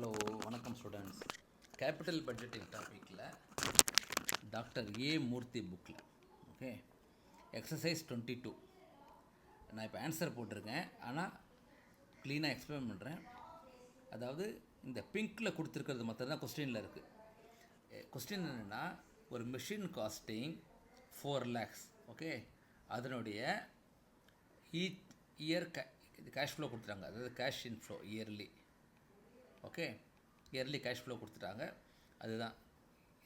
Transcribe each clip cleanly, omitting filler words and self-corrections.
Hello வணக்கம் students. Capital budgeting டாப்பிக்கில் doctor A மூர்த்தி புக்கில் ஓகே எக்ஸசைஸ் 22 நான் இப்போ ஆன்சர் போட்டிருக்கேன், ஆனால் க்ளீனாக எக்ஸ்பிளைன் பண்ணுறேன். அதாவது இந்த பிங்க்கில் கொடுத்துருக்கிறது மற்ற தான் கொஸ்டினில் இருக்குது. கொஸ்டின் என்னென்னா, ஒரு மிஷின் காஸ்டிங் 4 lakhs ஓகே, அதனுடைய இயர் கேஷ் ஃப்ளோ கொடுத்துட்டாங்க. அதாவது cash inflow yearly okay, yearly cash flow கொடுத்துட்டாங்க. அதுதான்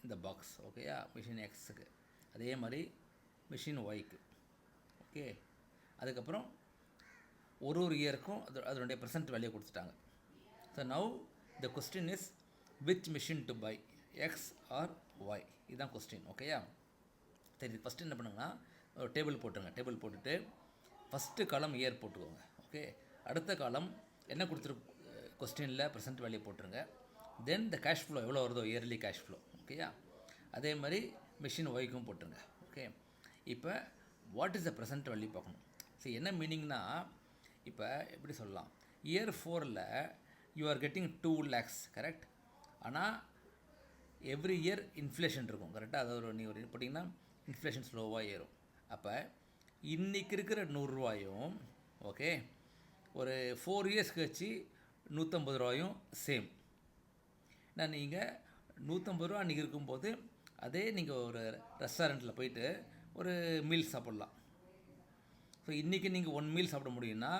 இந்த பாக்ஸ் ஓகேயா, மிஷின் எக்ஸுக்கு. அதே மாதிரி மிஷின் ஒய்க்கு ஓகே. அதுக்கப்புறம் ஒரு இயருக்கும் அதனுடைய ப்ரெசன்ட் வேல்யூ கொடுத்துட்டாங்க. So now the question is which machine to buy, X or Y, இதுதான் கொஸ்டின் ஓகேயா. சரி, ஃபஸ்ட்டு என்ன பண்ணுங்கன்னா, ஒரு டேபிள் போட்டுருங்க. டேபிள் போட்டுட்டு ஃபஸ்ட்டு காலம் இயர் போட்டுக்கோங்க ஓகே. அடுத்த காலம் என்ன கொடுத்துரு கொஸ்டினில் ப்ரெசென்ட் வேல்யூ போட்டுருங்க. தென் த கேஷ் ஃப்ளோ எவ்வளோ வருதோ இயர்லி கேஷ் ஃப்ளோ ஓகேயா. அதே மாதிரி மிஷின் ஒய்க்கும் போட்டுருங்க ஓகே. இப்போ what is the present value பார்க்கணும். சரி, என்ன மீனிங்னா, இப்போ எப்படி சொல்லலாம், இயர் 4ல் you are getting 2 lakhs correct. ஆனால் எவ்ரி இயர் இன்ஃப்ளேஷன் இருக்கும் கரெக்டாக. அதாவது நீ ஒரு போட்டிங்கன்னா இன்ஃப்ளேஷன் ஸ்லோவாக ஏறும். அப்போ இன்றைக்கி இருக்கிற 100 ரூபாயும் ஓகே, ஒரு 4 இயர்ஸ் கழிச்சு 150 ரூபாயும் சேம். நான் நீங்கள் 150 ரூபா அன்றைக்கி இருக்கும்போது அதே நீங்கள் ஒரு ரெஸ்டாரண்ட்டில் போயிட்டு ஒரு மீல் சாப்பிட்லாம். ஸோ இன்றைக்கி நீங்கள் 1 மீல் சாப்பிட முடியும்னா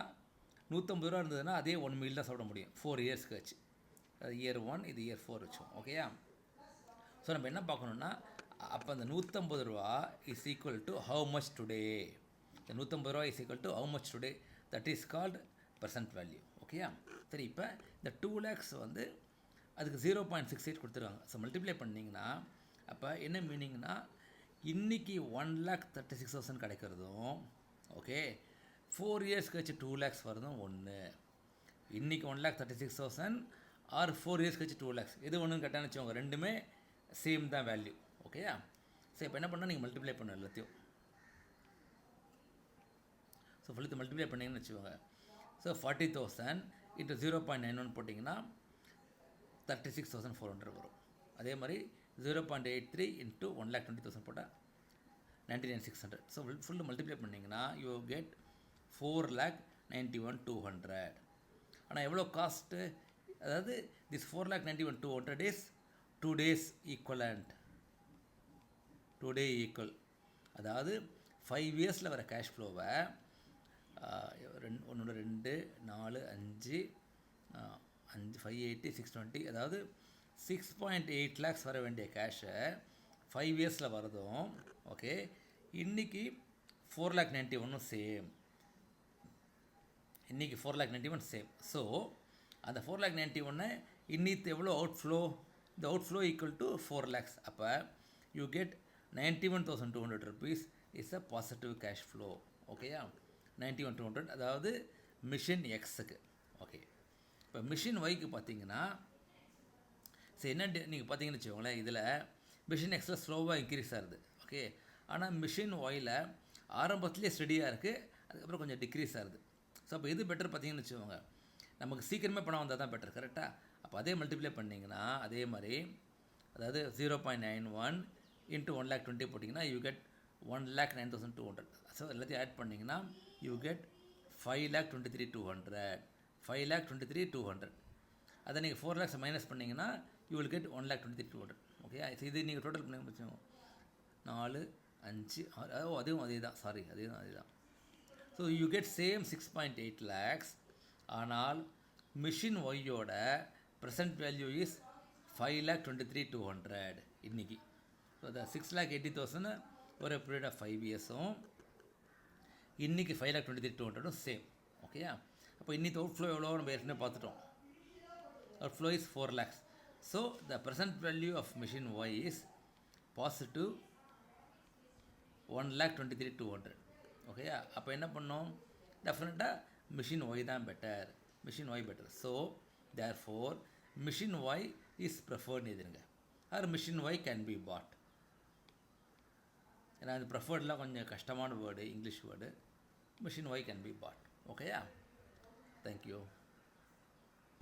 150 ரூபா இருந்ததுன்னா அதே 1 மீல் தான் சாப்பிட முடியும் 4 இயர்ஸ் கழிச்சு. அது இயர் 1, இது இயர் 4 வச்சோம் ஓகேயா. ஸோ நம்ம என்ன பார்க்கணுன்னா, அப்போ அந்த 150 ரூபா is equal to how much today. இந்த 150 ரூபா is equal to how much today, that is called percent value ஓகேயா. சரி, இப்போ இந்த 2 lakhs வந்து அதுக்கு 0.68 கொடுத்துருவாங்க. ஸோ மல்டிப்ளை பண்ணிங்கன்னா அப்போ என்ன மீனிங்னா, இன்றைக்கி 1,36,000 கிடைக்கிறதும் ஓகே, 4 இயர்ஸ் கழிச்சு 2 lakhs வரதும் ஒன்று. இன்றைக்கி 1,36,000 ஆர் 4 இயர்ஸ் கழிச்சு 2 lakhs, எது ஒன்றுன்னு கட்டான்னு வச்சுக்கோங்க, ரெண்டுமே சேம் தான் வேல்யூ ஓகேயா. ஸோ இப்போ என்ன பண்ணால் நீங்கள் மல்டிப்ளை பண்ண எல்லாத்தையும். ஸோ ஃபுல்லத்து மல்டிப்ளை பண்ணிங்கன்னு வச்சுக்கோங்க. ஸோ 40,000 இன்ட்டு 0.91 போட்டிங்கன்னா 36,400 வரும். அதே மாதிரி 0.83 இன்ட்டு 1,20,000 போட்டால் 99,600. ஸோ ஃபுல்லு மல்டிப்ளை பண்ணிங்கன்னா யூ கெட் 4,91,200. ஆனால் எவ்வளோ காஸ்ட்டு, அதாவது this 4,91,200 is 2 days equivalent, 2 day equal. அதாவது 5 இயர்ஸில் வர கேஷ் ஃப்ளோவை 1 2 4 5 580 620, அதாவது 6.8 lakhs வர வேண்டிய கேஷை 5 இயர்ஸில் வரதும் ஓகே. இன்றைக்கி 4,91,000 சேம், இன்றைக்கி 4,91,000 சேம். ஸோ அந்த 4,91,000 இன்னித்து எவ்வளோ அவுட்ஃப்ளோ, இந்த அவுட்ஃப்ளோ ஈக்குவல் டு 4 lakhs. அப்போ you get 91,200 rupees is a positive cash flow ஓகேயா. 91,200 அதாவது மிஷின் எக்ஸுக்கு ஓகே. இப்போ மிஷின் ஒய்க்கு பார்த்தீங்கன்னா, சரி என்ன நீங்கள் பார்த்தீங்கன்னு வச்சுக்கோங்களேன், இதில் மிஷின் எக்ஸில் ஸ்லோவாக இன்க்ரீஸ் ஆகுது ஓகே. ஆனால் மிஷின் ஒயில் ஆரம்பத்துலேயே ஸ்டெடியாக இருக்குது, அதுக்கப்புறம் கொஞ்சம் டிக்ரீஸ் ஆகுது. ஸோ அப்போ எது பெட்டர் பார்த்தீங்கன்னு வச்சுக்கோங்க, நமக்கு சீக்கிரமே பணம் வந்தால் தான் பெட்டர் கரெக்டாக. அப்போ அதே மல்டிப்ளை பண்ணிங்கன்னா அதே மாதிரி, அதாவது 0.91 இன்ட்டு 1,20,000 போட்டிங்கன்னா யூ கெட் 1,09,200. ஸோ எல்லாத்தையும் ஆட் பண்ணிங்கன்னா யூ கெட் 5,23,200, 5,23,200. அதை நீங்கள் 4 lakhs மைனஸ் பண்ணிங்கன்னா யூ வில் கெட் 1,23,200 ஓகே. இது நீங்கள் டோட்டல் பண்ணி வச்சுக்கோங்க, 4 5 6, அதுவும் அதே தான், சாரி அதே தான். So you get same 6.8 lakhs. ஆனால் மிஷின் ஒய்யோட ப்ரெசன்ட் வேல்யூ இஸ் 5,23,200 இன்றைக்கி. ஸோ அந்த 6,80,000 ஒரு பீரியட் ஆஃப் 5 இயர்ஸும் இன்றைக்கி 5,23,200 சேம் ஓகேயா. அப்போ இன்னிக்கு அவுட்ஃப்ளோ எவ்வளோ நம்ம ஏற்கனவே பார்த்துட்டோம். Outflow is 4 lakhs. So the present value of machine Y is positive 1,23,200 ஓகேயா. அப்போ என்ன பண்ணோம், டெஃபினட்டாக மிஷின் ஒய் தான் better, machine Y better. So therefore machine Y is ப்ரிஃபர்ட்னு எழுதுங்க, or machine Y can be bought. ஏன்னா அது ப்ரிஃபர்ட்லாம் கொஞ்சம் கஷ்டமான word, English word. Machine Y can be bought ஓகேயா. தேங்க்யூ.